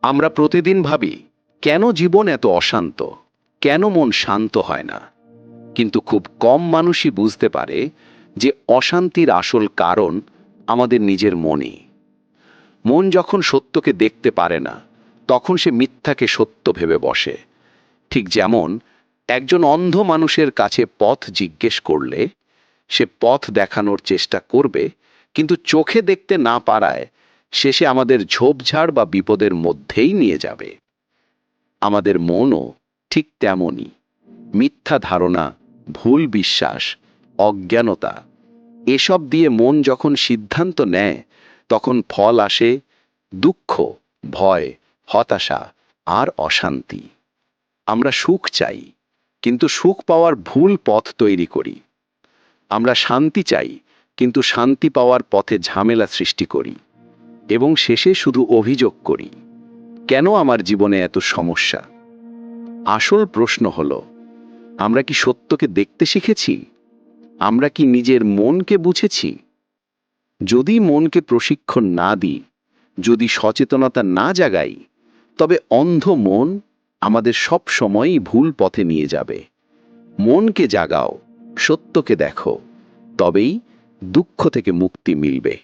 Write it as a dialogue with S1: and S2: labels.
S1: আমরা প্রতিদিন ভাবি, কেন জীবন এত অশান্ত, কেন মন শান্ত হয় না? কিন্তু খুব কম মানুষই বুঝতে পারে যে অশান্তির আসল কারণ আমাদের নিজের মনই। মন যখন সত্যকে দেখতে পারে না, তখন সে মিথ্যাকে সত্য ভেবে বসে। ঠিক যেমন একজন অন্ধ মানুষের কাছে পথ জিজ্ঞেস করলে সে পথ দেখানোর চেষ্টা করবে, কিন্তু চোখে দেখতে না পারায় শেষে আমাদের ঝোপঝাড় বা বিপদের মধ্যেই নিয়ে যাবে। আমাদের মনও ঠিক তেমনই। মিথ্যা ধারণা, ভুল বিশ্বাস, অজ্ঞানতা, এসব দিয়ে মন যখন সিদ্ধান্ত নেয়, তখন ফল আসে দুঃখ, ভয়, হতাশা আর অশান্তি। আমরা সুখ চাই, কিন্তু সুখ পাওয়ার ভুল পথ তৈরি করি। আমরা শান্তি চাই, কিন্তু শান্তি পাওয়ার পথে ঝামেলা সৃষ্টি করি এবং শেষে শুধু অভিযোগ করি, কেন আমার জীবনে এত সমস্যা? আসল প্রশ্ন হলো, আমরা কি সত্যকে দেখতে শিখেছি? আমরা কি নিজের মনকে বুঝেছি? যদি মনকে প্রশিক্ষণ না দিই, যদি সচেতনতা না জাগাই, তবে অন্ধ মন আমাদের সব সময়ই ভুল পথে নিয়ে যাবে। মনকে জাগাও, সত্যকে দেখো, তবেই দুঃখ থেকে মুক্তি মিলবে।